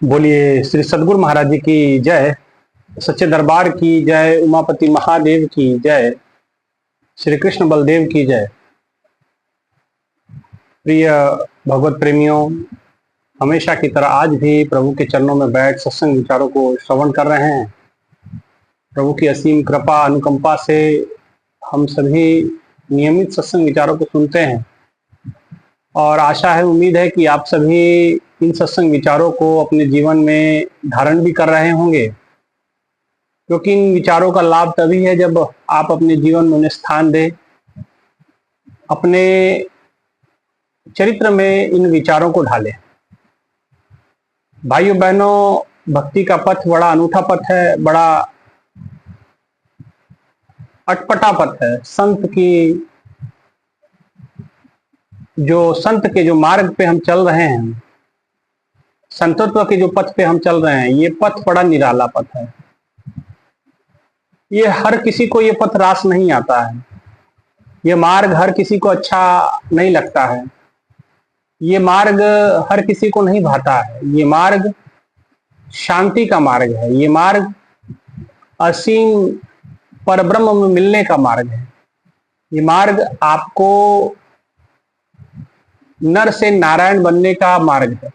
बोलिए श्री सदगुरु महाराज जी की जय, सच्चे दरबार की जय, उमापति महादेव की जय, श्री कृष्ण बलदेव की जय। प्रिय भगवत प्रेमियों, हमेशा की तरह आज भी प्रभु के चरणों में बैठ सत्संग विचारों को श्रवण कर रहे हैं। प्रभु की असीम कृपा अनुकंपा से हम सभी नियमित सत्संग विचारों को सुनते हैं और आशा है, उम्मीद है कि आप सभी इन सत्संग विचारों को अपने जीवन में धारण भी कर रहे होंगे, क्योंकि इन विचारों का लाभ तभी है जब आप अपने जीवन में उन्हें स्थान दें, अपने चरित्र में इन विचारों को ढालें। भाइयों बहनों, भक्ति का पथ बड़ा अनूठा पथ है, बड़ा अटपटा पथ है। संत के जो मार्ग पे हम चल रहे हैं, संतत्व के जो पथ पे हम चल रहे हैं, ये पथ बड़ा निराला पथ है। ये हर किसी को ये पथ रास नहीं आता है, ये मार्ग हर किसी को अच्छा नहीं लगता है, ये मार्ग हर किसी को नहीं भाता है। ये मार्ग शांति का मार्ग है, ये मार्ग असीम परब्रह्म में मिलने का मार्ग है। ये मार्ग आपको नर से नारायण बनने का मार्ग है।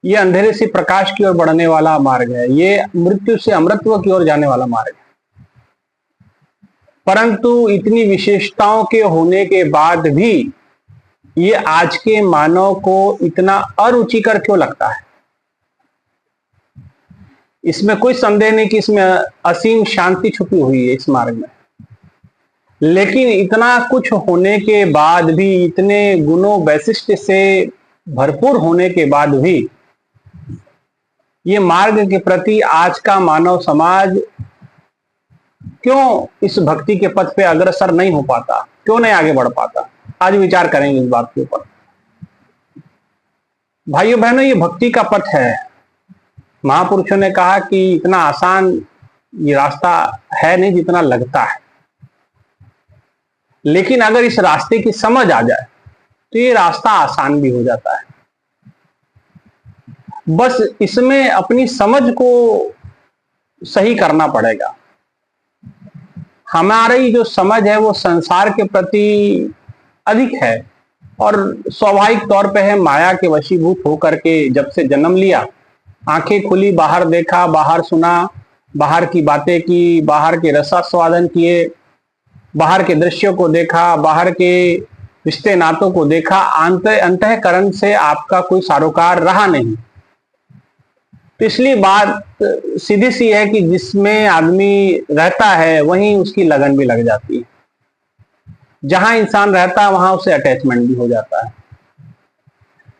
ये अंधेरे से प्रकाश की ओर बढ़ने वाला मार्ग है। ये मृत्यु से अमृतत्व की ओर जाने वाला मार्ग है। परंतु इतनी विशेषताओं के होने के बाद भी ये आज के मानव को इतना अरुचिकर क्यों लगता है? इसमें कोई संदेह नहीं कि इसमें असीम शांति छुपी हुई है इस मार्ग में, लेकिन इतना कुछ होने के बाद भी, इतने गुणों वैशिष्ट से भरपूर होने के बाद भी ये मार्ग के प्रति आज का मानव समाज क्यों इस भक्ति के पथ पे अग्रसर नहीं हो पाता, क्यों नहीं आगे बढ़ पाता? आज विचार करेंगे इस बात के ऊपर। भाइयों बहनों, ये भक्ति का पथ है। महापुरुषों ने कहा कि इतना आसान ये रास्ता है नहीं जितना लगता है, लेकिन अगर इस रास्ते की समझ आ जाए तो ये रास्ता आसान भी हो जाता है। बस इसमें अपनी समझ को सही करना पड़ेगा। हमारी जो समझ है वो संसार के प्रति अधिक है और स्वाभाविक तौर पे है माया के वशीभूत होकर के जब से जन्म लिया, आंखें खुली, बाहर देखा, बाहर सुना, बाहर की बातें की, बाहर के रसास्वादन किए, बाहर के दृश्यों को देखा, बाहर के रिश्ते नातों को देखा, अंतःकरण से आपका कोई सरोकार रहा नहीं। तो इसलिए बात सीधी सी है कि जिसमें आदमी रहता है वहीं उसकी लगन भी लग जाती है। जहां इंसान रहता है वहां उसे अटैचमेंट भी हो जाता है।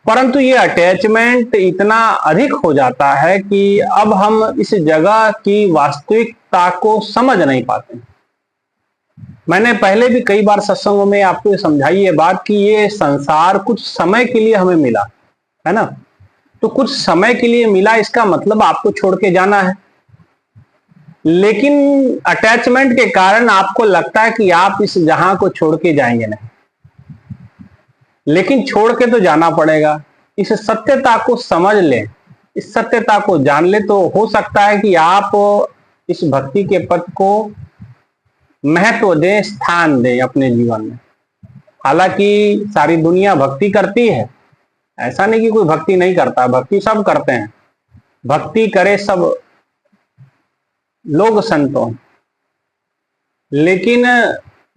परंतु ये अटैचमेंट इतना अधिक हो जाता है कि अब हम इस जगह की वास्तविकता को समझ नहीं पाते। मैंने पहले भी कई बार सत्संगों में आपको समझाई ये बात कि ये संसार कुछ समय के लिए हमें मिला है ना, तो कुछ समय के लिए मिला, इसका मतलब आपको छोड़ के जाना है। लेकिन अटैचमेंट के कारण आपको लगता है कि आप इस जहां को छोड़ के जाएंगे नहीं, लेकिन छोड़ के तो जाना पड़ेगा। इस सत्यता को समझ लें, इस सत्यता को जान ले, तो हो सकता है कि आप इस भक्ति के पथ को महत्व दें, स्थान दें अपने जीवन में। हालांकि सारी दुनिया भक्ति करती है, ऐसा नहीं कि कोई भक्ति नहीं करता, भक्ति सब करते हैं। भक्ति करे सब लोग संतों, लेकिन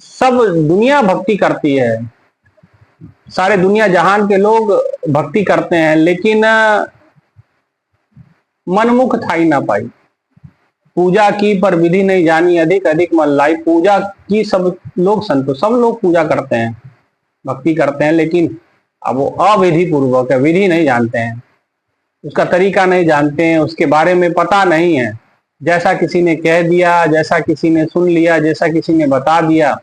सब दुनिया भक्ति करती है, सारे दुनिया जहान के लोग भक्ति करते हैं, लेकिन मनमुख थाई ना पाई। पूजा की पर विधि नहीं जानी, अधिक अधिक मन लाई। पूजा की सब लोग संतो, सब लोग पूजा करते हैं, भक्ति करते हैं, लेकिन अब वो अविधि पूर्वक है, विधि नहीं जानते हैं, उसका तरीका नहीं जानते हैं, उसके बारे में पता नहीं है। जैसा किसी ने कह दिया, जैसा किसी ने सुन लिया, जैसा किसी ने बता दिया,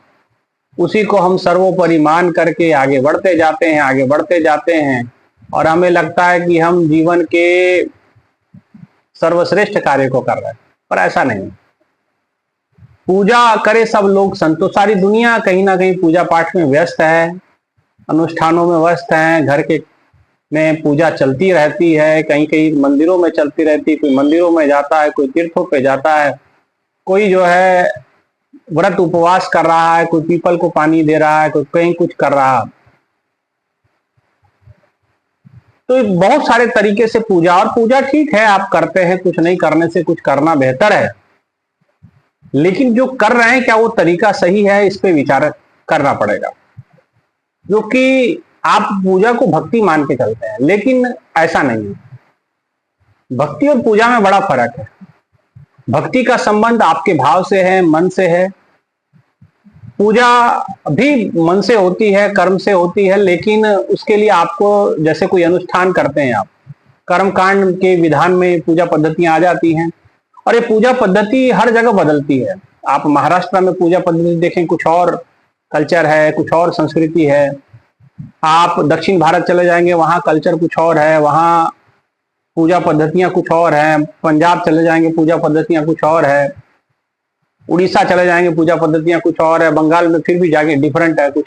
उसी को हम सर्वोपरि मान करके आगे बढ़ते जाते हैं, आगे बढ़ते जाते हैं, और हमें लगता है कि हम जीवन के सर्वश्रेष्ठ कार्य को कर रहे हैं, पर ऐसा नहीं। पूजा करे सब लोग संतो, सारी दुनिया कहीं ना कहीं पूजा पाठ में व्यस्त है, अनुष्ठानों में व्यस्त हैं, घर के में पूजा चलती रहती है, कहीं कहीं मंदिरों में चलती रहती है, कोई मंदिरों में जाता है, कोई तीर्थों पे जाता है, कोई जो है व्रत उपवास कर रहा है, कोई पीपल को पानी दे रहा है, कोई कहीं कुछ कर रहा है। तो बहुत सारे तरीके से पूजा, और पूजा ठीक है आप करते हैं, कुछ नहीं करने से कुछ करना बेहतर है, लेकिन जो कर रहे हैं क्या वो तरीका सही है, इस पे विचार करना पड़ेगा। क्योंकि आप पूजा को भक्ति मान के चलते हैं, लेकिन ऐसा नहीं है। भक्ति और पूजा में बड़ा फर्क है। भक्ति का संबंध आपके भाव से है, मन से है। पूजा भी मन से होती है, कर्म से होती है, लेकिन उसके लिए आपको जैसे कोई अनुष्ठान करते हैं आप, कर्म कांड के विधान में पूजा पद्धतियां आ जाती हैं, और ये पूजा पद्धति हर जगह बदलती है। आप महाराष्ट्र में पूजा पद्धति देखें, कुछ और कल्चर है, कुछ और संस्कृति है। आप दक्षिण भारत चले जाएंगे, वहां कल्चर कुछ और है, वहां पूजा पद्धतियां कुछ और हैं। पंजाब चले जाएंगे, पूजा पद्धतियां कुछ और है। उड़ीसा चले जाएंगे, पूजा पद्धतियां कुछ और है। बंगाल में फिर भी जाके डिफरेंट है कुछ।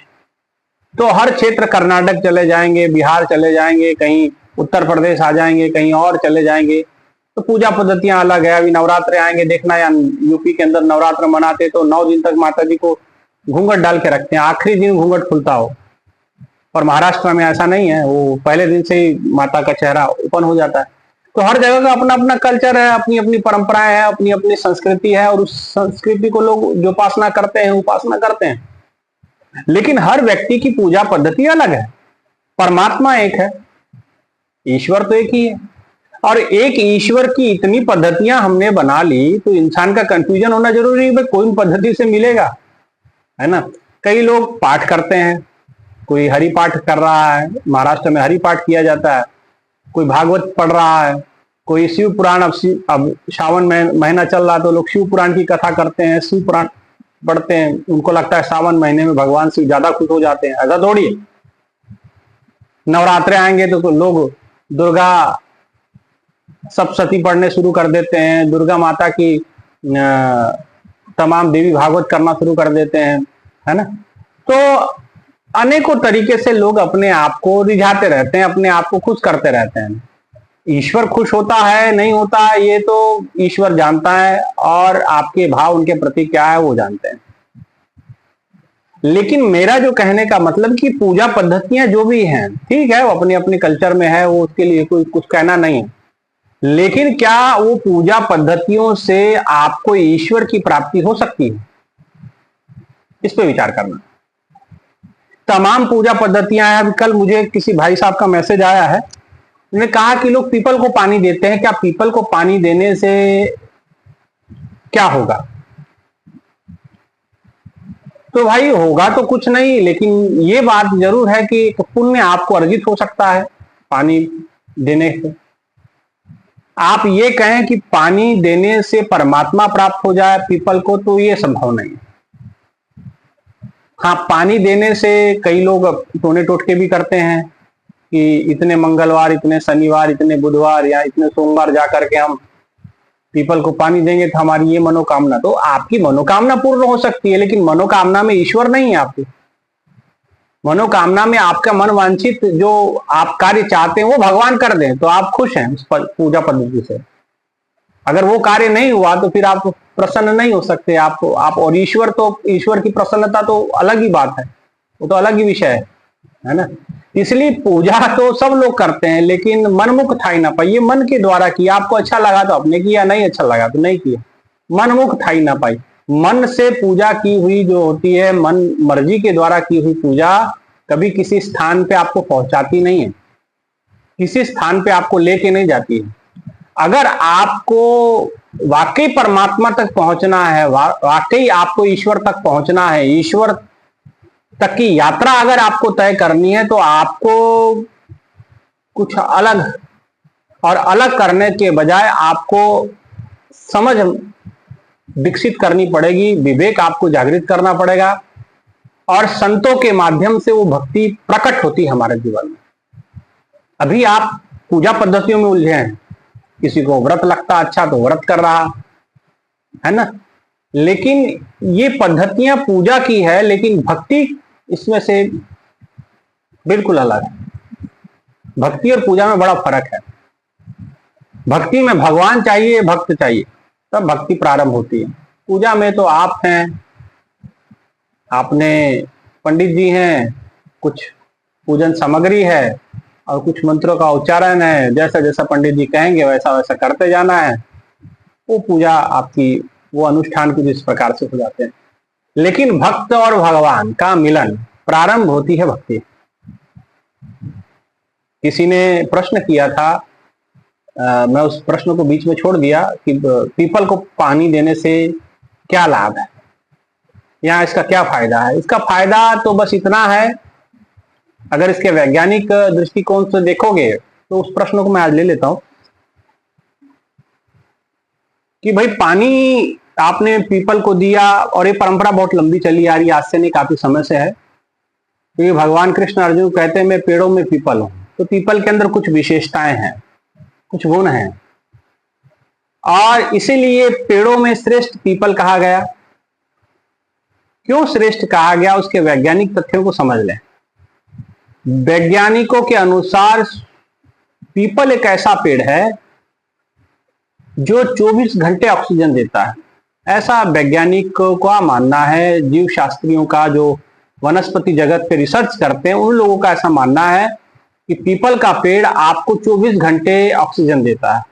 तो हर क्षेत्र, कर्नाटक चले जाएंगे, बिहार चले जाएंगे, कहीं उत्तर प्रदेश आ जाएंगे, कहीं और चले जाएंगे, तो पूजा पद्धतियां अलग है। अभी नवरात्र आएंगे देखना, या यूपी के अंदर नवरात्र मनाते तो 9 दिन तक माता जी को घूंघट डाल के रखते हैं, आखिरी दिन घूंघट खुलता हो। और महाराष्ट्र में ऐसा नहीं है, वो पहले दिन से ही माता का चेहरा ओपन हो जाता है। तो हर जगह का अपना अपना कल्चर है, अपनी अपनी परंपराएं है, अपनी अपनी संस्कृति है, और उस संस्कृति को लोग जो उपासना करते हैं उपासना करते हैं। लेकिन हर व्यक्ति की पूजा पद्धति अलग है। परमात्मा एक है, ईश्वर तो एक ही है, और एक ईश्वर की इतनी पद्धतियां हमने बना ली, तो इंसान का कंफ्यूजन होना जरूरी है, भाई कौन पद्धति से मिलेगा, है ना। कई लोग पाठ करते हैं, कोई हरि पाठ कर रहा है, महाराष्ट्र में हरि पाठ किया जाता है, कोई भागवत पढ़ रहा है, कोई शिव पुराण, अब श्रावण महीना चल रहा है तो लोग शिव पुराण की कथा करते हैं, शिव पुराण पढ़ते हैं। उनको लगता है सावन महीने में भगवान शिव ज्यादा खुश हो जाते हैं, ऐसा थोड़ी है। नवरात्रे आएंगे तो लोग दुर्गा सप्तशती पढ़ने शुरू कर देते हैं, दुर्गा माता की तमाम देवी भागवत करना शुरू कर देते हैं, है ना। तो अनेकों तरीके से लोग अपने आप को रिझाते रहते हैं, अपने आप को खुश करते रहते हैं। ईश्वर खुश होता है नहीं होता है ये तो ईश्वर जानता है, और आपके भाव उनके प्रति क्या है वो जानते हैं। लेकिन मेरा जो कहने का मतलब कि पूजा पद्धतियां जो भी हैं ठीक है, वो अपने अपने कल्चर में है, वो उसके लिए कोई कुछ कहना नहीं है। लेकिन क्या वो पूजा पद्धतियों से आपको ईश्वर की प्राप्ति हो सकती है, इस पे विचार करना। तमाम पूजा पद्धतियां हैं। अभी कल मुझे किसी भाई साहब का मैसेज आया है, उन्होंने कहा कि लोग पीपल को पानी देते हैं, क्या पीपल को पानी देने से क्या होगा। तो भाई होगा तो कुछ नहीं, लेकिन ये बात जरूर है कि पुण्य आपको अर्जित हो सकता है पानी देने से। आप ये कहें कि पानी देने से परमात्मा प्राप्त हो जाए पीपल को, तो ये संभव नहीं है। हाँ, पानी देने से कई लोग टोने टोटके भी करते हैं कि इतने मंगलवार, इतने शनिवार, इतने बुधवार या इतने सोमवार जाकर के हम पीपल को पानी देंगे तो हमारी ये मनोकामना, तो आपकी मनोकामना पूर्ण हो सकती है, लेकिन मनोकामना में ईश्वर नहीं है। आपकी मनोकामना में आपका मन वांछित जो आप कार्य चाहते हैं वो भगवान कर दें तो आप खुश हैं उस पूजा पद्धति से। अगर वो कार्य नहीं हुआ तो फिर आप प्रसन्न नहीं हो सकते। आप और ईश्वर की प्रसन्नता तो अलग ही बात है, वो तो अलग ही विषय है ना। इसलिए पूजा तो सब लोग करते हैं, लेकिन मनमुख था ही ना पाई। ये मन के द्वारा किया, आपको अच्छा लगा तो आपने किया, नहीं अच्छा लगा तो नहीं किया, मनमुख था ही ना पाई। मन से पूजा की हुई जो होती है, मन मर्जी के द्वारा की हुई पूजा कभी किसी स्थान पे आपको पहुंचाती नहीं है, किसी स्थान पे आपको लेके नहीं जाती है। अगर आपको वाकई परमात्मा तक पहुंचना है, वाकई आपको ईश्वर तक पहुंचना है, ईश्वर तक की यात्रा अगर आपको तय करनी है, तो आपको कुछ अलग, और अलग करने के बजाय आपको समझ विकसित करनी पड़ेगी, विवेक आपको जागृत करना पड़ेगा, और संतों के माध्यम से वो भक्ति प्रकट होती है हमारे जीवन में। अभी आप पूजा पद्धतियों में उलझे हैं, किसी को व्रत लगता अच्छा तो व्रत कर रहा है ना, लेकिन ये पद्धतियां पूजा की है, लेकिन भक्ति इसमें से बिल्कुल अलग है। भक्ति और पूजा में बड़ा फर्क है। भक्ति में भगवान चाहिए, भक्त चाहिए, तब भक्ति प्रारंभ होती है। पूजा में तो आप हैं, आपने पंडित जी हैं, कुछ पूजन सामग्री है और कुछ मंत्रों का उच्चारण है, जैसा जैसा पंडित जी कहेंगे वैसा वैसा करते जाना है। वो पूजा आपकी, वो अनुष्ठान कुछ इस प्रकार से हो जाते हैं। लेकिन भक्त और भगवान का मिलन प्रारंभ होती है भक्ति। किसी ने प्रश्न किया था, मैं उस प्रश्न को बीच में छोड़ दिया कि पीपल को पानी देने से क्या लाभ है, या इसका क्या फायदा है। इसका फायदा तो बस इतना है, अगर इसके वैज्ञानिक दृष्टिकोण से देखोगे तो उस प्रश्न को मैं आज ले लेता हूं कि भाई पानी आपने पीपल को दिया, और ये परंपरा बहुत लंबी चली आ रही है, आज से नहीं काफी समय से है। क्योंकि भगवान कृष्ण अर्जुन कहते हैं मैं पेड़ों में पीपल हूं, तो पीपल के अंदर कुछ विशेषताएं हैं, कुछ गुण हैं, और इसीलिए पेड़ों में श्रेष्ठ पीपल कहा गया। क्यों श्रेष्ठ कहा गया, उसके वैज्ञानिक तथ्यों को समझ लें। वैज्ञानिकों के अनुसार पीपल एक ऐसा पेड़ है जो 24 घंटे ऑक्सीजन देता है। ऐसा वैज्ञानिकों का मानना है, जीव शास्त्रियों का, जो वनस्पति जगत पे रिसर्च करते हैं उन लोगों का ऐसा मानना है कि पीपल का पेड़ आपको 24 घंटे ऑक्सीजन देता है।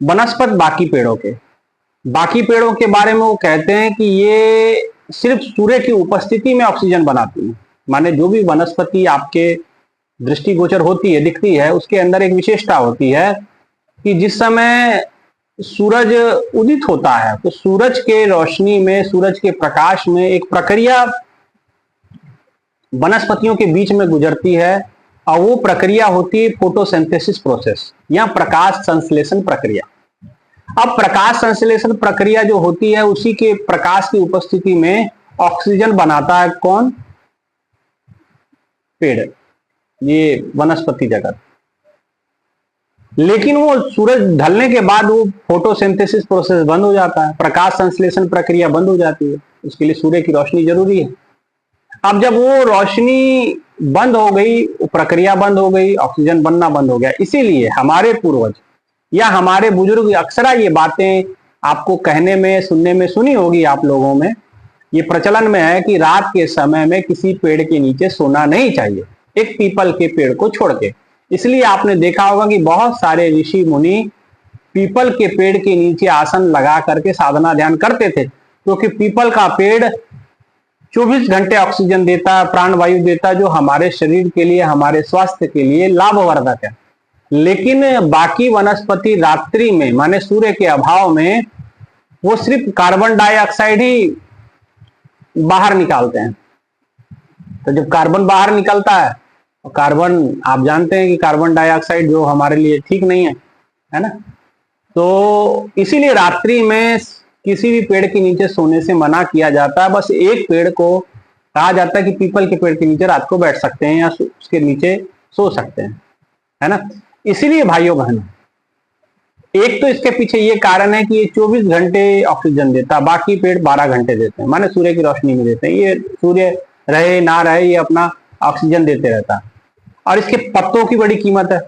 बनस्पत बाकी पेड़ों के बारे में वो कहते हैं कि ये सिर्फ सूर्य की उपस्थिति में ऑक्सीजन बनाती है। माने जो भी वनस्पति आपके दृष्टिगोचर होती है, दिखती है, उसके अंदर एक विशेषता होती है कि जिस समय सूरज उदित होता है तो सूरज के रोशनी में, सूरज के प्रकाश में एक प्रक्रिया वनस्पतियों के बीच में गुजरती है, और वो प्रक्रिया होती है फोटोसिंथेसिस प्रोसेस या प्रकाश संश्लेषण प्रक्रिया। अब प्रकाश संश्लेषण प्रक्रिया जो होती है, उसी के प्रकाश की उपस्थिति में ऑक्सीजन बनाता है कौन? पेड़, ये वनस्पति जगत। लेकिन वो सूरज ढलने के बाद वो फोटोसिंथेसिस प्रोसेस बंद हो जाता है, प्रकाश संश्लेषण प्रक्रिया बंद हो जाती है। उसके लिए सूर्य की रोशनी जरूरी है। अब जब वो रोशनी बंद हो गई, वो प्रक्रिया बंद हो गई, ऑक्सीजन बनना बंद हो गया। इसीलिए हमारे पूर्वज या हमारे बुजुर्ग अक्सर ये बातें आपको कहने में, सुनने में सुनी होगी आप लोगों में, ये प्रचलन में है कि रात के समय में किसी पेड़ के नीचे सोना नहीं चाहिए, एक पीपल के पेड़ को छोड़ के। इसलिए आपने देखा होगा कि बहुत सारे ऋषि मुनि पीपल के पेड़ के नीचे आसन लगा करके साधना ध्यान करते थे, क्योंकि पीपल का पेड़ 24 घंटे ऑक्सीजन देता है, प्राणवायु देता है, जो हमारे शरीर के लिए, हमारे स्वास्थ्य के लिए लाभवर्धक है। लेकिन बाकी वनस्पति रात्रि में, माने सूर्य के अभाव में, वो सिर्फ कार्बन डाइऑक्साइड ही बाहर निकालते हैं। तो जब कार्बन बाहर निकलता है, और कार्बन आप जानते हैं कि कार्बन डाइऑक्साइड जो हमारे लिए ठीक नहीं है ना, तो इसीलिए रात्रि में किसी भी पेड़ के नीचे सोने से मना किया जाता है। बस एक पेड़ को कहा जाता है कि पीपल के पेड़ के नीचे रात को बैठ सकते हैं या उसके नीचे सो सकते हैं, है ना। इसीलिए भाइयों बहनों, एक तो इसके पीछे ये कारण है कि ये 24 घंटे ऑक्सीजन देता है, बाकी पेड़ 12 घंटे देते हैं, माने सूर्य की रोशनी में देते हैं। ये सूर्य रहे ना रहे, ये अपना ऑक्सीजन देते रहता है। और इसके पत्तों की बड़ी कीमत है,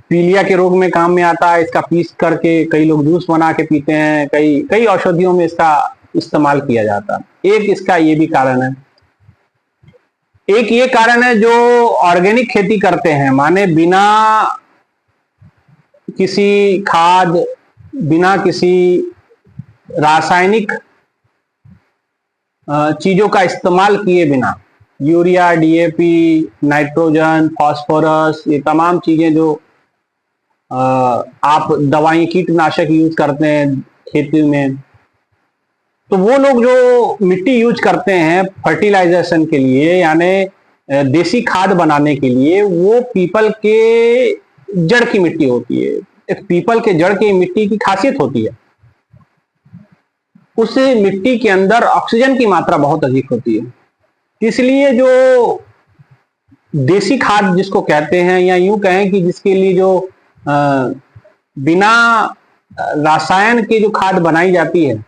पीलिया के रोग में काम में आता है। इसका पीस करके कई लोग जूस बना के पीते हैं, कई औषधियों में इसका इस्तेमाल किया जाता है। एक इसका ये भी कारण है। एक ये कारण है जो ऑर्गेनिक खेती करते हैं, माने बिना किसी खाद, बिना किसी रासायनिक चीजों का इस्तेमाल किए बिना, यूरिया, डीएपी, नाइट्रोजन, फास्फोरस, ये तमाम चीजें जो आप दवाई, कीटनाशक यूज करते हैं खेती में, तो वो लोग जो मिट्टी यूज करते हैं फर्टिलाइजेशन के लिए, यानी देसी खाद बनाने के लिए, वो पीपल के जड़ की मिट्टी होती है। एक पीपल के जड़ की मिट्टी की खासियत होती है, उस मिट्टी के अंदर ऑक्सीजन की मात्रा बहुत अधिक होती है। इसलिए जो देसी खाद जिसको कहते हैं, या यूं कहें कि जिसके लिए जो बिना रासायन के जो खाद बनाई जाती है,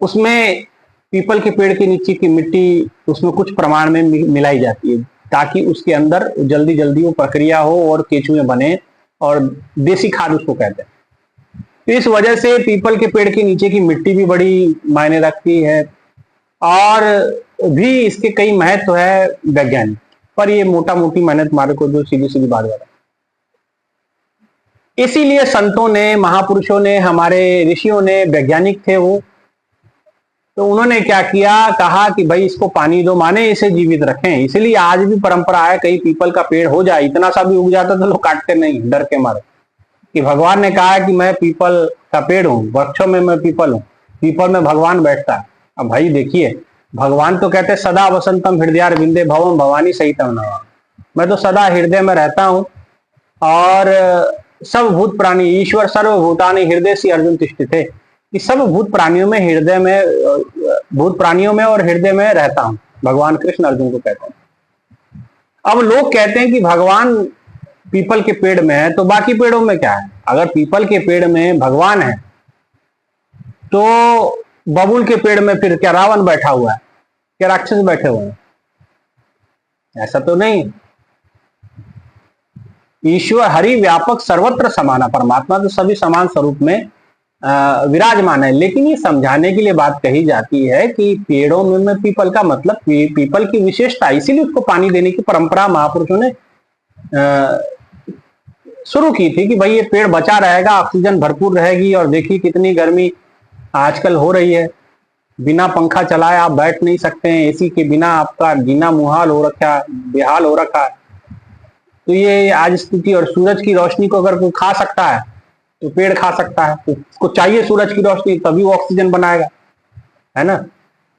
उसमें पीपल के पेड़ के नीचे की मिट्टी उसमें कुछ प्रमाण में मिलाई जाती है ताकि उसके अंदर जल्दी जल्दी वो प्रक्रिया हो और केचुए बने, और देसी खाद उसको कहते हैं। तो इस वजह से पीपल के पेड़ के नीचे की मिट्टी भी बड़ी मायने रखती है, और भी इसके कई महत्व है वैज्ञानिक, पर ये मोटा मोटी मेहनत मारे को जो सीधी सीधी बात बता। इसीलिए संतों ने, महापुरुषों ने, हमारे ऋषियों ने, वैज्ञानिक थे वो, तो उन्होंने क्या किया, कहा कि भाई इसको पानी दो, माने इसे जीवित रखें। इसलिए आज भी परंपरा है, कहीं पीपल का पेड़ हो जाए, इतना सा भी उग जाता तो लोग काटते नहीं डर के मारे, कि भगवान ने कहा है कि मैं पीपल का पेड़ हूं, वृक्षों में मैं पीपल हूं, पीपल में भगवान बैठता है। अब भाई देखिए, भगवान तो कहते सदा वसंतम हृदय विंदे भवम भवानी सहितम नमामि, मैं तो सदा हृदय में रहता हूं, और सब भूत प्राणी, ईश्वर सर्वभूतानि हृदय से अर्जुन तिष्ठिते, कि सब भूत प्राणियों में, हृदय में, भूत प्राणियों में और हृदय में रहता हूं, भगवान कृष्ण अर्जुन को कहते हैं। अब लोग कहते हैं कि भगवान पीपल के पेड़ में है तो बाकी पेड़ों में क्या है? अगर पीपल के पेड़ में भगवान है तो बबूल के पेड़ में फिर क्या रावण बैठा हुआ है, क्या राक्षस बैठे हुए हैं? ऐसा तो नहीं। ईश्वर हरि व्यापक सर्वत्र समाना, परमात्मा तो सभी समान स्वरूप में विराजमान है। लेकिन ये समझाने के लिए बात कही जाती है कि पेड़ों में पीपल का मतलब पीपल की विशेषता, इसीलिए उसको पानी देने की परंपरा महापुरुषों ने शुरू की थी कि भाई ये पेड़ बचा रहेगा, ऑक्सीजन भरपूर रहेगी। और देखिए कितनी गर्मी आजकल हो रही है, बिना पंखा चलाए आप बैठ नहीं सकते हैं, एसी के बिना आपका जीना मुहाल हो रखा है, बेहाल हो रखा है। तो ये आज स्थिति, और सूरज की रोशनी को अगर कोई खा सकता है तो पेड़ खा सकता है, तो उसको चाहिए सूरज की रोशनी, तभी वो ऑक्सीजन बनाएगा, है ना।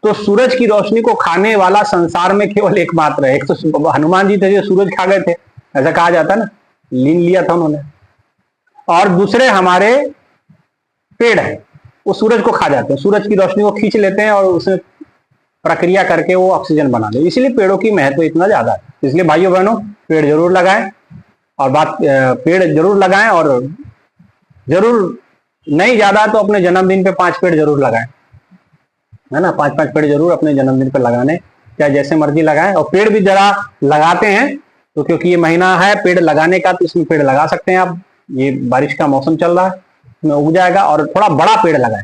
तो सूरज की रोशनी को खाने वाला संसार में केवल एकमात्र है। एक तो हनुमान जी थे जो सूरज खा गए थे, ऐसा कहा जाता है ना, लीन लिया था उन्होंने। और दूसरे हमारे पेड़ है, वो सूरज को खा जाते हैं, सूरज की रोशनी को खींच लेते हैं और उसमें प्रक्रिया करके वो ऑक्सीजन बना ले। इसलिए पेड़ों की महत्व इतना ज्यादा है। इसलिए भाइयों बहनों, पेड़ जरूर लगाएं, और पेड़ जरूर लगाएं, और जरूर नहीं ज्यादा तो अपने जन्मदिन पे 5 पेड़ जरूर लगाएं, है ना। 5-5 पेड़ जरूर अपने जन्मदिन पे लगाने, चाहे जैसे मर्जी लगाएं। और पेड़ भी जरा लगाते हैं तो, क्योंकि ये महीना है पेड़ लगाने का, तो इसमें पेड़ लगा सकते हैं आप। ये बारिश का मौसम चल रहा है, इसमें उग जाएगा। और थोड़ा बड़ा पेड़ लगाएं।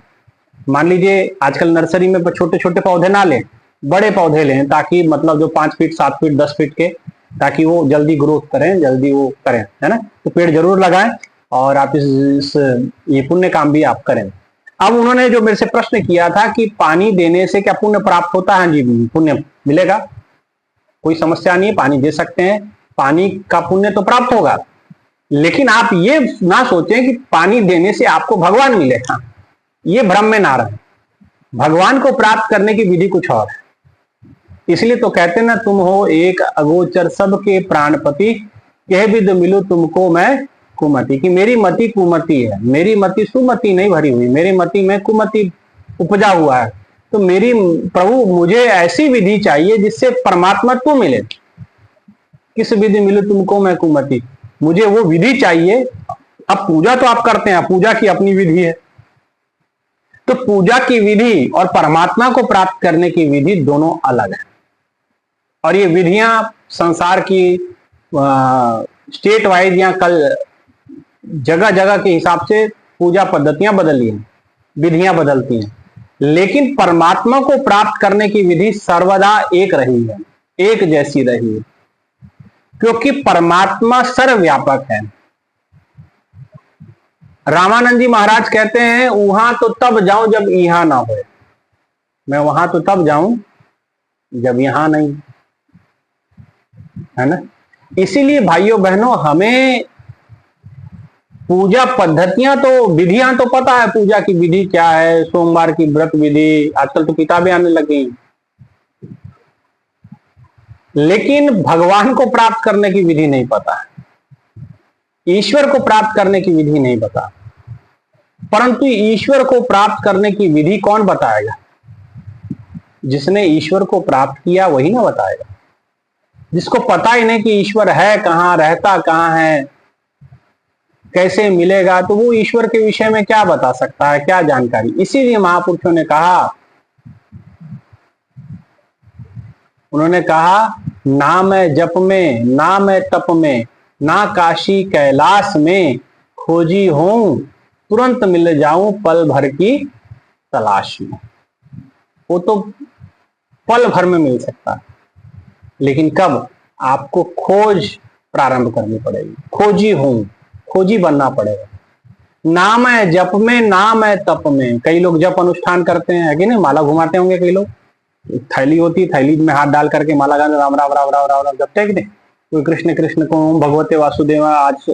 मान लीजिए आजकल नर्सरी में छोटे छोटे पौधे ना लें, बड़े पौधे लें, ताकि मतलब जो 5 फीट 7 फीट 10 फीट के, ताकि वो जल्दी ग्रोथ करें, जल्दी वो करें, है ना। तो पेड़ जरूर लगाएं, और आप ये पुण्य काम भी आप करें। अब उन्होंने जो मेरे से प्रश्न किया था कि पानी देने से क्या पुण्य प्राप्त होता है? जी, पुण्य मिलेगा, कोई समस्या नहीं है, पानी दे सकते हैं, पानी का पुण्य तो प्राप्त होगा। लेकिन आप ये ना सोचें कि पानी देने से आपको भगवान मिलेगा, ये भ्रम में ना रहे। भगवान को प्राप्त करने की विधि कुछ और है। इसलिए तो कहते ना, तुम हो एक अगोचर सबके प्राणपति, कह विद मिलूं तुमको मैं कुमति, कि मेरी मति कुमति है, मेरी मति सुमति नहीं भरी हुई, मेरी मति में कुमति उपजा हुआ है। तो मेरी प्रभु, मुझे ऐसी विधि चाहिए जिससे परमात्मा तू मिले। किस विधि मिलूं तुमको मैं कुमति, मुझे वो विधि चाहिए। अब पूजा तो आप करते हैं, पूजा की अपनी विधि है, तो पूजा की विधि और परमात्मा को प्राप्त करने की विधि दोनों अलग है। और ये विधियां संसार की स्टेट वाइज या कल जगह जगह के हिसाब से पूजा पद्धतियां बदली हैं, विधियां बदलती हैं, लेकिन परमात्मा को प्राप्त करने की विधि सर्वदा एक रही है, एक जैसी रही है, क्योंकि परमात्मा सर्वव्यापक है। रामानंद जी महाराज कहते हैं, वहां तो तब जाऊं जब यहां ना हो, मैं वहां तो तब जाऊं जब यहां नहीं, है ना। इसीलिए भाइयों बहनों, हमें पूजा पद्धतियां तो, विधियां तो पता है, पूजा की विधि क्या है, सोमवार की व्रत विधि, आजकल तो किताबें आने लगी, लेकिन भगवान को प्राप्त करने की विधि नहीं पता है, ईश्वर को प्राप्त करने की विधि नहीं पता। परंतु ईश्वर को प्राप्त करने की विधि कौन बताएगा? जिसने ईश्वर को प्राप्त किया वही ना बताएगा। जिसको पता ही नहीं कि ईश्वर है कहां, रहता कहां है, कैसे मिलेगा, तो वो ईश्वर के विषय में क्या बता सकता है, क्या जानकारी। इसीलिए महापुरुषों ने कहा उन्होंने कहा, ना मैं जप में, ना मैं तप में, ना काशी कैलाश में, खोजी हूं तुरंत मिल जाऊं पल भर की तलाश में। वो तो पल भर में मिल सकता है, लेकिन कब? आपको खोज प्रारंभ करनी पड़ेगी। खोजी हूं, खोजी बनना पड़ेगा। ना मैं जप में, ना मैं तप में। कई लोग जप अनुष्ठान करते हैं, है कि नहीं? माला घुमाते होंगे कई लोग, थैली होती है, थैली में हाथ डाल करके माला गाने राम राम राम राम राम राम जपते हैं कि नहीं? कोई कृष्ण कृष्ण को ओम भगवते वासुदेवा। आज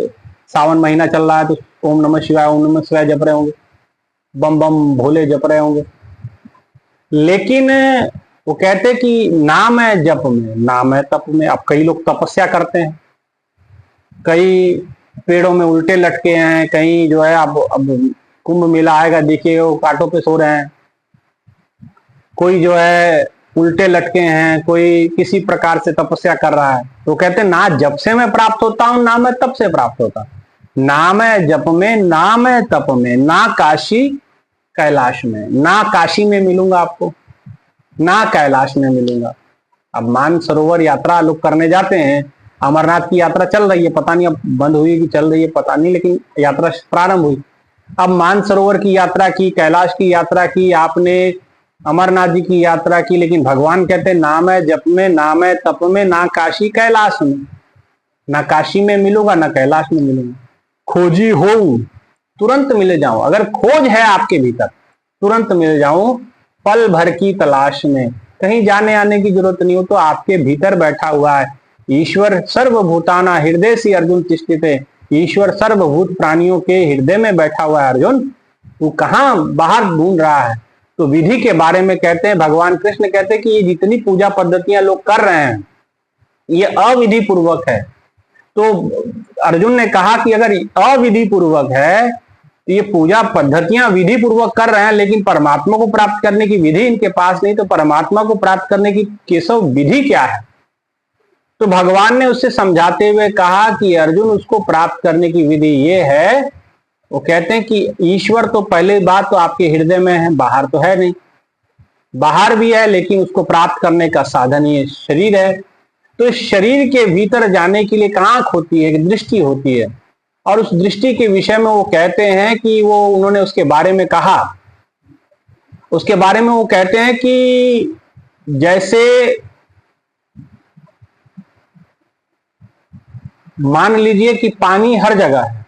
सावन महीना चल रहा है तो ओम नमः शिवाय, ओम नमः शिवाय जप रहे होंगे, बम बम भोले जप रहे होंगे। लेकिन वो कहते कि ना मैं जप में, ना मैं तप में। अब कई लोग तपस्या करते हैं, कई पेड़ों में उल्टे लटके हैं, कहीं जो है अब कुंभ मेला आएगा, देखिए वो कांटों पे सो रहे हैं, कोई जो है उल्टे लटके हैं, कोई किसी प्रकार से तपस्या कर रहा है। तो कहते हैं ना जप से मैं प्राप्त होता हूं, ना मैं तप से प्राप्त होता। ना मैं जप में, ना मैं तप में, ना काशी कैलाश में। ना काशी में मिलूंगा आपको, ना कैलाश में मिलूंगा। अब मानसरोवर यात्रा लोग करने जाते हैं, अमरनाथ की यात्रा चल रही है, पता नहीं अब बंद हुई कि चल रही है पता नहीं, लेकिन यात्रा प्रारंभ हुई। अब मानसरोवर की यात्रा की, कैलाश की यात्रा की आपने, अमरनाथ जी की यात्रा की, लेकिन भगवान कहते हैं ना मैं जप में, ना मैं तप में, ना काशी कैलाश में। ना काशी में मिलूंगा, ना कैलाश में मिलूंगा। खोजी हो तुरंत मिल जाऊं। अगर खोज है आपके भीतर, तुरंत मिल जाऊं पल भर की तलाश में। कहीं जाने आने की जरूरत नहीं हो, तो आपके भीतर बैठा हुआ है ईश्वर। सर्वभूताना हृदय से अर्जुन तिष्ठिते। ईश्वर सर्वभूत प्राणियों के हृदय में बैठा हुआ है अर्जुन, वो कहां बाहर ढूंढ रहा है। तो विधि के बारे में कहते हैं, भगवान कृष्ण कहते हैं कि ये जितनी पूजा पद्धतियां लोग कर रहे हैं ये अविधि पूर्वक है। तो अर्जुन ने कहा कि अगर अविधि पूर्वक है तो ये पूजा पद्धतियां विधि पूर्वक कर रहे हैं, लेकिन परमात्मा को प्राप्त करने की विधि इनके पास नहीं। तो परमात्मा को प्राप्त करने की केशव विधि क्या है? तो भगवान ने उससे समझाते हुए कहा कि अर्जुन, उसको प्राप्त करने की विधि ये है। वो कहते हैं कि ईश्वर तो पहले बात तो आपके हृदय में है, बाहर तो है नहीं। बाहर भी है, लेकिन उसको प्राप्त करने का साधन ये शरीर है। तो इस शरीर के भीतर जाने के लिए एक आंख होती है, एक दृष्टि होती है, और उस दृष्टि के विषय में वो कहते हैं कि वो उन्होंने उसके बारे में कहा। उसके बारे में वो कहते हैं कि जैसे मान लीजिए कि पानी हर जगह है,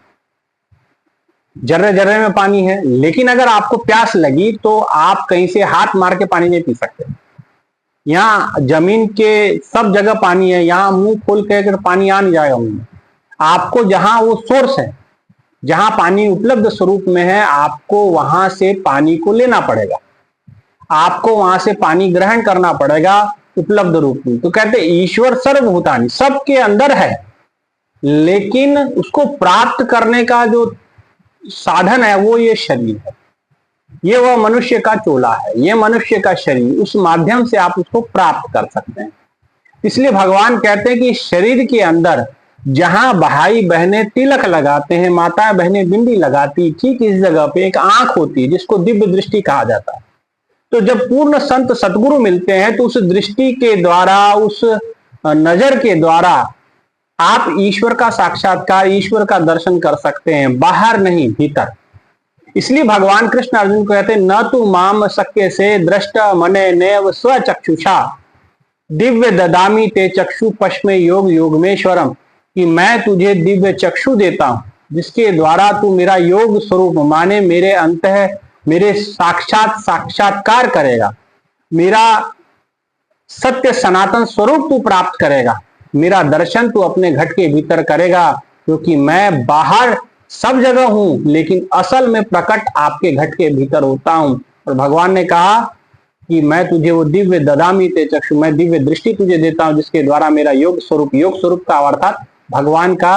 जर्रे जर्रे में पानी है, लेकिन अगर आपको प्यास लगी तो आप कहीं से हाथ मार के पानी नहीं पी सकते। यहाँ जमीन के सब जगह पानी है, यहाँ मुंह खोल के अगर पानी आ नहीं जाएगा मुंह में। आपको जहां वो सोर्स है, जहां पानी उपलब्ध स्वरूप में है, आपको वहां से पानी को लेना पड़ेगा, आपको वहां से पानी ग्रहण करना पड़ेगा उपलब्ध रूप में। तो कहते ईश्वर सर्वभूतानि, सबके अंदर है, लेकिन उसको प्राप्त करने का जो साधन है वो ये शरीर है, ये वह मनुष्य का चोला है, ये मनुष्य का शरीर, उस माध्यम से आप उसको प्राप्त कर सकते हैं। इसलिए भगवान कहते हैं कि शरीर के अंदर जहां भाई बहने तिलक लगाते हैं, माता बहनें बिंदी लगाती, ठीक इस जगह पे एक आंख होती है जिसको दिव्य दृष्टि कहा जाता है। तो जब पूर्ण संत सतगुरु मिलते हैं तो उस दृष्टि के द्वारा, उस नजर के द्वारा आप ईश्वर का साक्षात्कार, ईश्वर का दर्शन कर सकते हैं, बाहर नहीं भीतर। इसलिए भगवान कृष्ण अर्जुन को कहते हैं, न तू माम शक्य से दृष्ट मने नेव स्वचक्षुषा दिव्य ददामी ते चक्षु पश्मे योग योगमेश्वरम। कि मैं तुझे दिव्य चक्षु देता हूं जिसके द्वारा तू मेरा योग स्वरूप माने मेरे अंत है, मेरे साक्षात्कार करेगा, मेरा सत्य सनातन स्वरूप तू प्राप्त करेगा, मेरा दर्शन तू अपने घट के भीतर करेगा। क्योंकि मैं बाहर सब जगह हूं, लेकिन असल में प्रकट आपके घट के भीतर होता हूं। और भगवान ने कहा कि मैं तुझे वो दिव्य ददामी ते चक्षु, मैं दिव्य दृष्टि तुझे देता हूं जिसके द्वारा मेरा योग स्वरूप का अर्थात भगवान का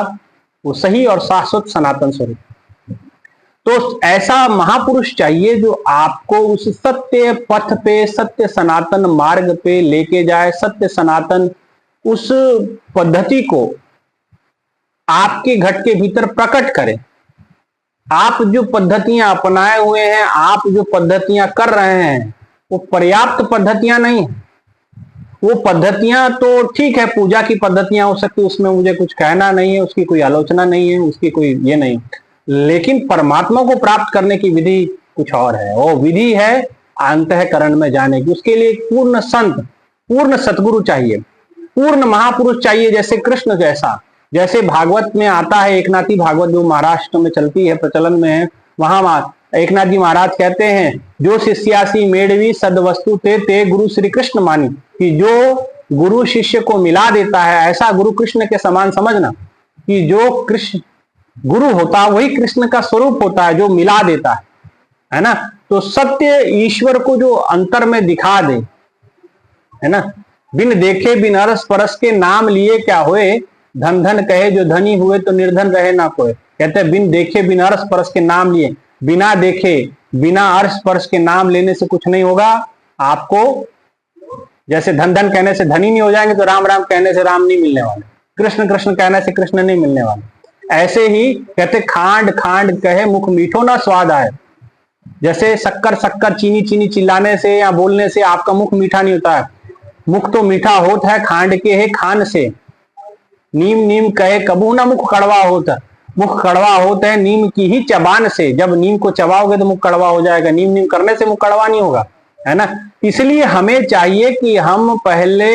वो सही और शाश्वत सनातन स्वरूप। तो ऐसा महापुरुष चाहिए जो आपको उस सत्य पथ पे, सत्य सनातन मार्ग पे लेके जाए, सत्य सनातन उस पद्धति को आपके घट के भीतर प्रकट करे। आप जो पद्धतियां अपनाए हुए हैं, आप जो पद्धतियां कर रहे हैं, वो पर्याप्त पद्धतियां नहीं है। वो पद्धतियां तो ठीक है, पूजा की पद्धतियां हो सकती, उसमें मुझे कुछ कहना नहीं है, उसकी कोई आलोचना नहीं है, उसकी कोई ये नहीं, लेकिन परमात्मा को प्राप्त करने की विधि कुछ और है। वो विधि है अंतःकरण में जाने की। उसके लिए पूर्ण संत, पूर्ण सतगुरु चाहिए, पूर्ण महापुरुष चाहिए, जैसे कृष्ण जैसा। जैसे भागवत में आता है, एकनाथी भागवत जो महाराष्ट्र में चलती है, प्रचलन में है, वहां एकनाथ जी महाराज कहते हैं, जो शिष्यासी मेड़वी सदवस्तु ते ते गुरु श्री कृष्ण मानी, कि जो गुरु शिष्य को मिला देता है, ऐसा गुरु कृष्ण के समान समझना, कि जो कृष्ण गुरु होता है वही कृष्ण का स्वरूप होता है, जो मिला देता है ना। तो सत्य ईश्वर को जो अंतर में दिखा दे, है ना। बिन देखे बिन अरस परस के नाम लिए क्या होए, धन धन कहे जो धनी हुए तो निर्धन रहे ना कोई। कहते हैं बिन देखे बिन अरस परस के नाम लिए, बिना देखे बिना अर्श स्पर्श के नाम लेने से कुछ नहीं होगा आपको। जैसे धन धन कहने से धनी नहीं हो जाएंगे, तो राम राम कहने से राम नहीं मिलने वाले, कृष्ण कृष्ण कहने से कृष्ण नहीं मिलने वाले। ऐसे ही कहते खांड खांड कहे मुख मीठो ना स्वाद आए। जैसे शक्कर शक्कर चीनी चीनी चिल्लाने से या बोलने से आपका मुख मीठा नहीं होता है। मुख तो मीठा होता है खांड के है खान से। नीम नीम कहे कबू ना मुख कड़वा होता, मुख कड़वा होता है नीम की ही चबान से। जब नीम को चबाओगे तो मुख कड़वा हो जाएगा, नीम नीम करने से मुख कड़वा नहीं होगा, है ना। इसलिए हमें चाहिए कि हम पहले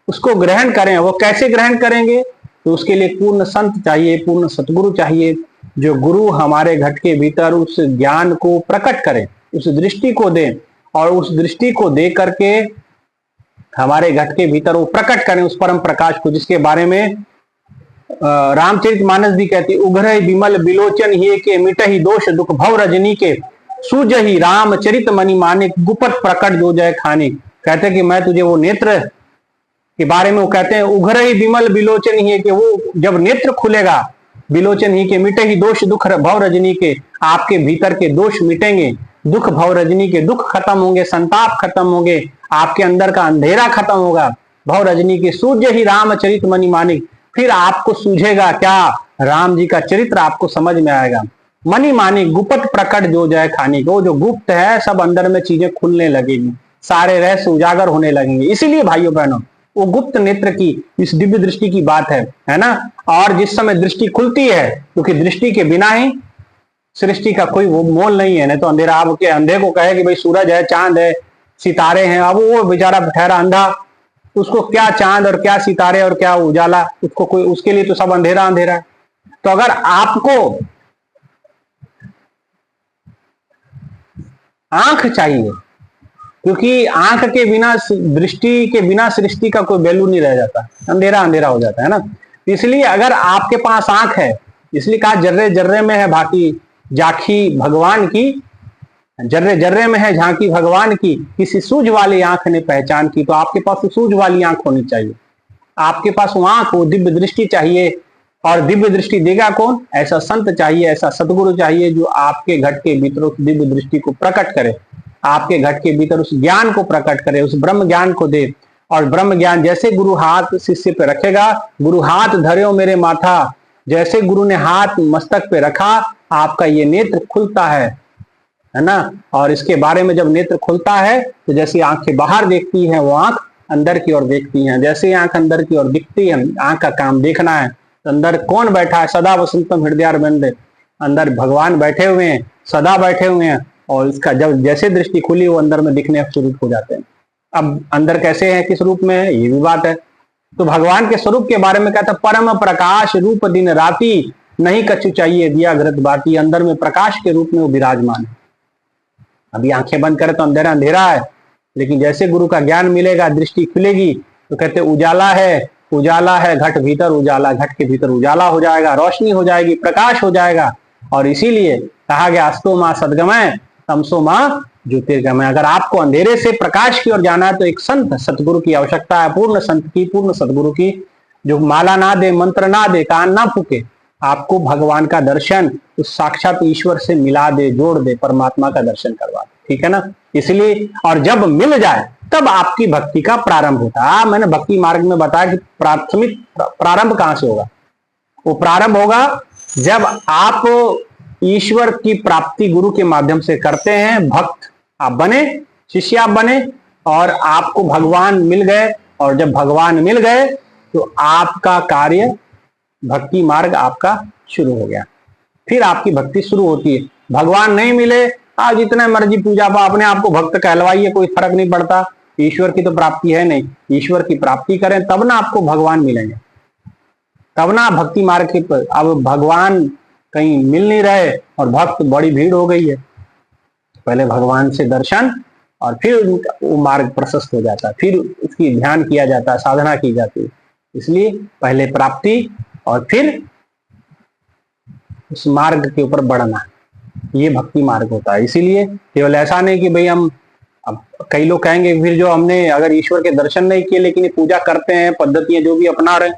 उसको ग्रहण करें। वो कैसे ग्रहण करेंगे, तो उसके लिए पूर्ण संत चाहिए, पूर्ण सतगुरु चाहिए, जो गुरु हमारे घट के भीतर उस ज्ञान को प्रकट करे, उस दृष्टि को दे, और उस दृष्टि को दे करके हमारे घट के भीतर वो प्रकट करें उस परम प्रकाश को, जिसके बारे में रामचरितमानस भी कहती, उघरहि विमल बिलोचन ही के मिटहि दोष दुख भव रजनी के, सूझहि रामचरित मणि मानिक गुपत प्रकट जो जय खानिक। कहते हैं कि मैं तुझे वो नेत्र के बारे में वो कहते हैं, उघरहि विमल बिलोचन ही के, वो जब नेत्र खुलेगा, बिलोचन ही के मिटहि दोष दुख भव रजनी के, आपके भीतर के दोष मिटेंगे, दुख भव रजनी के दुख खत्म होंगे, संताप खत्म होंगे, आपके अंदर का अंधेरा खत्म होगा। भव रजनी के सूझहि रामचरित मणि मानिक, फिर आपको सूझेगा क्या, राम जी का चरित्र आपको समझ में आएगा। मणि मानिक गुप्त प्रकट जो जय खानी को, जो गुप्त है सब अंदर में चीजें खुलने लगेगी, सारे रहस्य उजागर होने लगेंगे। इसीलिए भाइयों बहनों वो गुप्त नेत्र की, इस दिव्य दृष्टि की बात है ना। और जिस समय दृष्टि खुलती है, क्योंकि दृष्टि के बिना ही सृष्टि का कोई वो मोल नहीं है। नहीं तो अंधेरा, आपके अंधे को कहे कि भाई सूरज है, चांद है, सितारे हैं, अब वो बेचारा ठहरा अंधा, उसको क्या चांद और क्या सितारे और क्या उजाला, उसको कोई, उसके लिए तो सब अंधेरा अंधेरा है। तो अगर आपको आंख चाहिए, क्योंकि आंख के बिना, दृष्टि के बिना सृष्टि का कोई वैल्यू नहीं रह जाता, अंधेरा अंधेरा हो जाता है ना। इसलिए अगर आपके पास आंख है, इसलिए कहा जर्रे जर्रे में है बाकी झांकी भगवान की, जर्रे जर्रे में है झांकी भगवान की, किसी सूझ वाली आंख ने पहचान की। तो आपके पास सूझ वाली आंख होनी चाहिए, आपके पास वो आंख, वो दिव्य दृष्टि चाहिए। और दिव्य दृष्टि देगा कौन, ऐसा संत चाहिए, ऐसा सदगुरु चाहिए, जो आपके घट के भीतर उस दिव्य दृष्टि को प्रकट करे, आपके घट के भीतर उस ज्ञान को प्रकट करे, उस ब्रह्म ज्ञान को दे। और ब्रह्म ज्ञान जैसे गुरु हाथ शिष्य पे रखेगा, गुरु हाथ धर्यो मेरे माथा, जैसे गुरु ने हाथ मस्तक पे रखा, आपका ये नेत्र खुलता है ना। और इसके बारे में जब नेत्र खुलता है, तो जैसी आंखें बाहर देखती हैं, वो आंख अंदर की ओर देखती हैं। जैसे आंख अंदर की ओर दिखती है, आंख का काम देखना है, तो अंदर कौन बैठा है, सदा वसंतम हृदयारविंदे, अंदर भगवान बैठे हुए हैं, सदा बैठे हुए हैं। और इसका जब जैसे दृष्टि खुली, वो अंदर में दिखने शुरू हो जाते हैं। अब अंदर कैसे है, किस रूप में है, ये भी बात है। तो भगवान के स्वरूप के बारे में कहता है, परम प्रकाश रूप दिन राति, नहीं कछु चाहिए दिया घृत बाती। अंदर में प्रकाश के रूप में वो विराजमान है। अभी आंखें बंद करें तो अंधेरा अंधेरा है, लेकिन जैसे गुरु का ज्ञान मिलेगा, दृष्टि खुलेगी, तो कहते उजाला है, उजाला है घट भीतर उजाला, घट के भीतर उजाला हो जाएगा, रोशनी हो जाएगी, प्रकाश हो जाएगा। और इसीलिए कहा गया अस्तो मां सदगमय तमसो मां ज्योतिर्गमय। अगर आपको अंधेरे से प्रकाश की ओर जाना है, तो एक संत सतगुरु की आवश्यकता है, पूर्ण संत की, पूर्ण सतगुरु की, जो माला ना दे, मंत्र ना दे, कान ना फूके, आपको भगवान का दर्शन उस साक्षात ईश्वर से मिला दे, जोड़ दे, परमात्मा का दर्शन करवा दे, ठीक है ना। इसलिए, और जब मिल जाए तब आपकी भक्ति का प्रारंभ होता है। मैंने भक्ति मार्ग में बताया कि प्राथमिक प्रारंभ कहां से होगा, वो प्रारंभ होगा जब आप ईश्वर की प्राप्ति गुरु के माध्यम से करते हैं, भक्त आप बने, शिष्य आप बने, और आपको भगवान मिल गए, और जब भगवान मिल गए तो आपका कार्य, भक्ति मार्ग आपका शुरू हो गया। फिर आपकी भक्ति शुरू होती है। भगवान नहीं मिले, आप जितने मर्जी पूजा पाठ अपने आप को भक्त कहलवाइए, कोई फर्क नहीं पड़ता। ईश्वर की तो प्राप्ति है नहीं। ईश्वर की प्राप्ति करें तब ना आपको भगवान मिलेंगे, तब ना भक्ति मार्ग की। अब भगवान कहीं मिल नहीं रहे और भक्त बड़ी भीड़ हो गई है, पहले भगवान से दर्शन और फिर वो मार्ग प्रशस्त हो जाता है, फिर उसकी ध्यान किया जाता है, साधना की जाती है। इसलिए पहले प्राप्ति और फिर उस मार्ग के ऊपर बढ़ना, ये भक्ति मार्ग होता है। इसीलिए केवल ऐसा नहीं कि भाई हम, अब कई लोग कहेंगे फिर जो हमने अगर ईश्वर के दर्शन नहीं किए लेकिन ये पूजा करते हैं, पद्धतियां जो भी अपना रहे,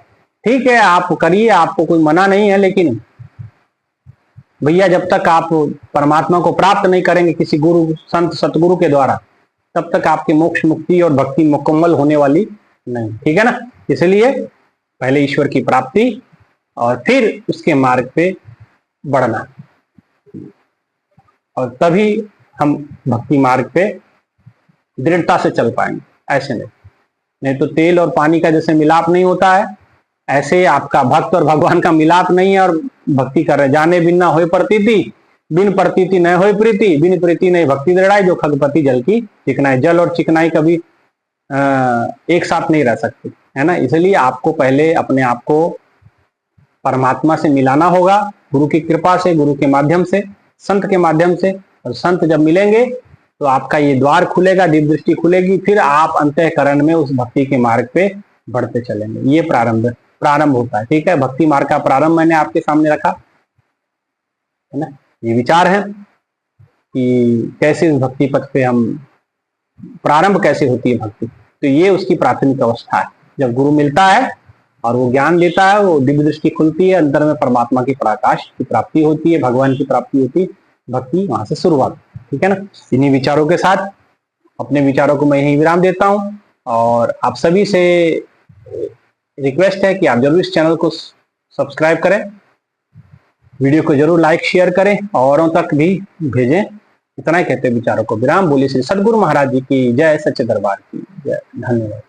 ठीक है आप करिए, आपको कोई मना नहीं है, लेकिन भैया जब तक आप परमात्मा को प्राप्त नहीं करेंगे किसी गुरु संत सतगुरु के द्वारा, तब तक आपकी मोक्ष मुक्ति और भक्ति मुकम्मल होने वाली नहीं, ठीक है ना। इसलिए पहले ईश्वर की प्राप्ति और फिर उसके मार्ग पे बढ़ना, और तभी हम भक्ति मार्ग पे दृढ़ता से चल पाएंगे। ऐसे नहीं तो तेल और पानी का जैसे मिलाप नहीं होता है, ऐसे आपका भक्त और भगवान का मिलाप नहीं है, और भक्ति कर रहे जाने बिन ना होए प्रतीति, बिन प्रतीति न होए प्रीति, बिन प्रीति नहीं भक्ति दृढ़ाई, जो खगपति जल की चिकनाई। जल और चिकनाई कभी एक साथ नहीं रह सकते, है ना। इसलिए आपको पहले अपने आप को परमात्मा से मिलाना होगा, गुरु की कृपा से, गुरु के माध्यम से, संत के माध्यम से। और संत जब मिलेंगे तो आपका ये द्वार खुलेगा, दिव्य दृष्टि खुलेगी, फिर आप अंतःकरण में उस भक्ति के मार्ग पे बढ़ते चलेंगे। ये प्रारंभ होता है, ठीक है। भक्ति मार्ग का प्रारंभ मैंने आपके सामने रखा, है ना। ये विचार है कि कैसे इस भक्ति पथ पे हम, प्रारंभ कैसे होती है भक्ति, तो ये उसकी प्राथमिक अवस्था है। जब गुरु मिलता है और वो ज्ञान देता है, वो दिव्य दृष्टि खुलती है, अंदर में परमात्मा की प्रकाश की प्राप्ति होती है, भगवान की प्राप्ति होती है, भक्ति वहां से शुरुआत, ठीक है ना। इन्हीं विचारों के साथ अपने विचारों को मैं यहीं विराम देता हूं, और आप सभी से रिक्वेस्ट है कि आप जरूर इस चैनल को सब्सक्राइब करें, वीडियो को जरूर लाइक शेयर करें, औरों तक भी भेजें। इतना ही कहते विचारों को विराम। बोलिए श्री सद्गुरु महाराज जी की जय, सच्चे दरबार की जय। धन्यवाद।